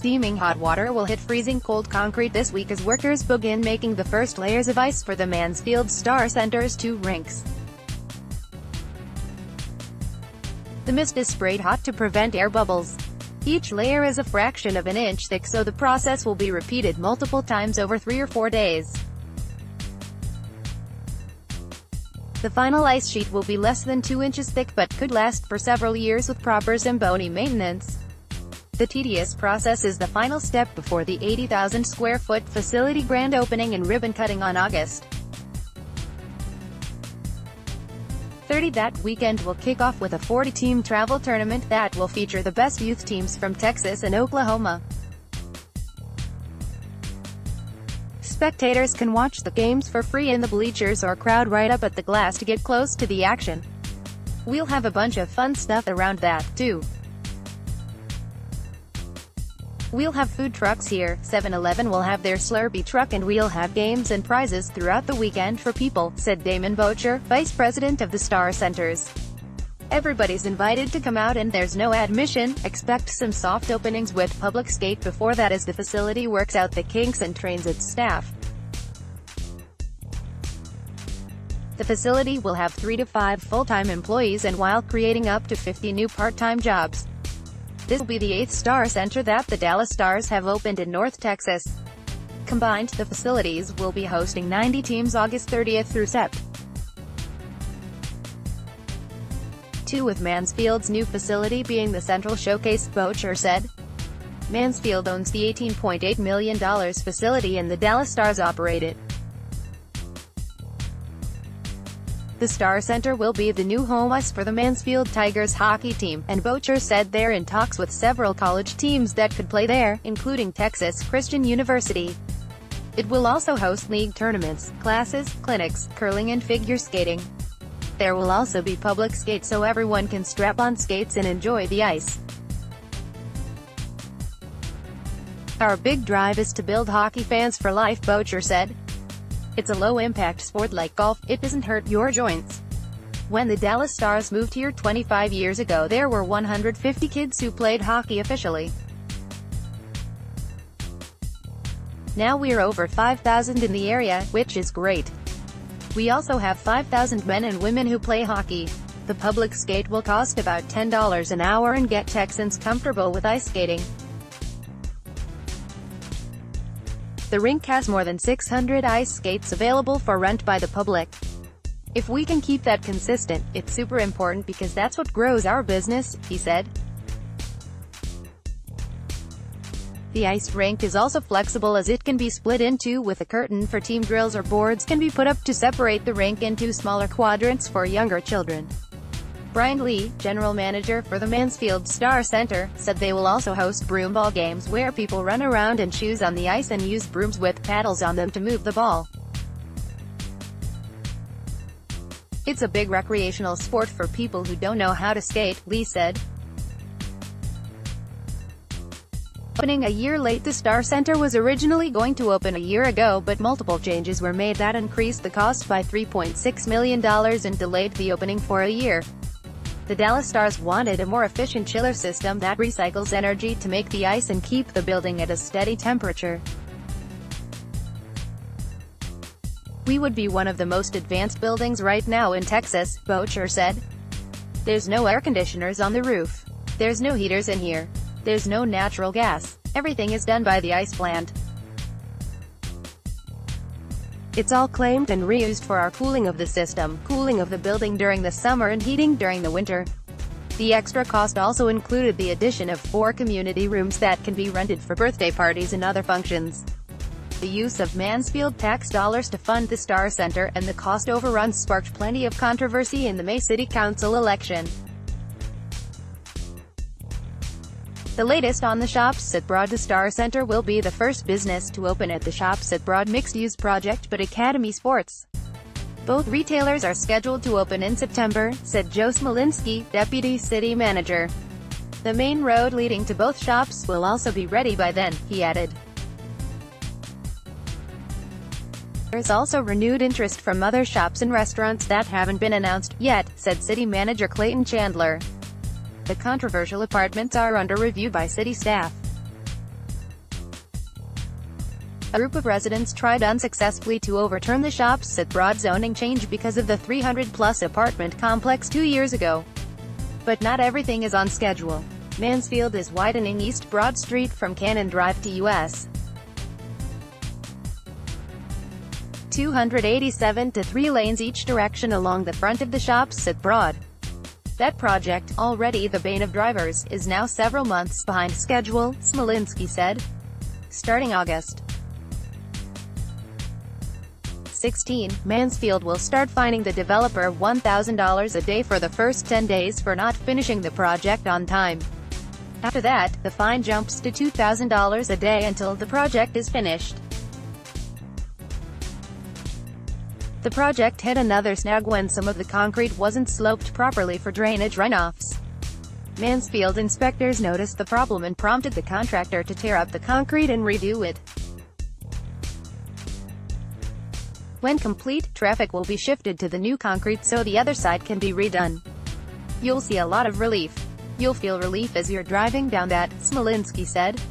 steaming hot water will hit freezing cold concrete this week as workers begin making the first layers of ice for the Mansfield StarCenter's 2 rinks. The mist is sprayed hot to prevent air bubbles. Each layer is a fraction of an inch thick, so the process will be repeated multiple times over 3 or 4 days. The final ice sheet will be less than 2 inches thick but could last for several years with proper Zamboni maintenance. The tedious process is the final step before the 80,000 square foot facility grand opening and ribbon cutting on August 30. That weekend will kick off with a 40-team travel tournament that will feature the best youth teams from Texas and Oklahoma. Spectators can watch the games for free in the bleachers or crowd right up at the glass to get close to the action. We'll have a bunch of fun stuff around that, too. We'll have food trucks here, 7-Eleven will have their Slurpee truck, and we'll have games and prizes throughout the weekend for people, said Damon Bocher, vice president of the StarCenters. Everybody's invited to come out and there's no admission. Expect some soft openings with public skate before that as the facility works out the kinks and trains its staff. The facility will have 3 to 5 full-time employees and while creating up to 50 new part-time jobs. This will be the 8th StarCenter that the Dallas Stars have opened in North Texas. Combined, the facilities will be hosting 90 teams August 30th through Sept. 2 with Mansfield's new facility being the central showcase, Bocher said. Mansfield owns the $18.8 million facility and the Dallas Stars operate it. The StarCenter will be the new home ice for the Mansfield Tigers hockey team, and Bocher said they're in talks with several college teams that could play there, including Texas Christian University. It will also host league tournaments, classes, clinics, curling and figure skating. There will also be public skates so everyone can strap on skates and enjoy the ice. Our big drive is to build hockey fans for life, Bocher said. It's a low-impact sport like golf, it doesn't hurt your joints. When the Dallas Stars moved here 25 years ago, there were 150 kids who played hockey officially. Now we're over 5,000 in the area, which is great. We also have 5,000 men and women who play hockey. The public skate will cost about $10 an hour and get Texans comfortable with ice skating. The rink has more than 600 ice skates available for rent by the public. If we can keep that consistent, it's super important because that's what grows our business, he said. The ice rink is also flexible as it can be split in two with a curtain for team drills, or boards can be put up to separate the rink into smaller quadrants for younger children. Brian Lee, general manager for the Mansfield StarCenter, said they will also host broomball games where people run around and choose on the ice and use brooms with paddles on them to move the ball. It's a big recreational sport for people who don't know how to skate, Lee said. Opening a year late, the StarCenter was originally going to open a year ago, but multiple changes were made that increased the cost by $3.6 million and delayed the opening for a year. The Dallas Stars wanted a more efficient chiller system that recycles energy to make the ice and keep the building at a steady temperature. We would be one of the most advanced buildings right now in Texas, Bocher said. There's no air conditioners on the roof. There's no heaters in here. There's no natural gas. Everything is done by the ice plant. It's all claimed and reused for our cooling of the system, cooling of the building during the summer and heating during the winter. The extra cost also included the addition of 4 community rooms that can be rented for birthday parties and other functions. The use of Mansfield tax dollars to fund the StarCenter and the cost overruns sparked plenty of controversy in the May City Council election. The latest on the Shops at Broad. The StarCenter will be the first business to open at the Shops at Broad mixed-use project but Academy Sports. Both retailers are scheduled to open in September, said Joe Smolinski, deputy city manager. The main road leading to both shops will also be ready by then, he added. There's also renewed interest from other shops and restaurants that haven't been announced yet, said city manager Clayton Chandler. The controversial apartments are under review by city staff. A group of residents tried unsuccessfully to overturn the Shops at Broad zoning change because of the 300-plus apartment complex 2 years ago. But not everything is on schedule. Mansfield is widening East Broad Street from Cannon Drive to US 287 to 3 lanes each direction along the front of the Shops at Broad. That project, already the bane of drivers, is now several months behind schedule, Smolinski said. Starting August 16, Mansfield will start fining the developer $1,000 a day for the first 10 days for not finishing the project on time. After that, the fine jumps to $2,000 a day until the project is finished. The project hit another snag when some of the concrete wasn't sloped properly for drainage runoffs. Mansfield inspectors noticed the problem and prompted the contractor to tear up the concrete and redo it. When complete, traffic will be shifted to the new concrete so the other side can be redone. You'll see a lot of relief. You'll feel relief as you're driving down that, Smolinski said.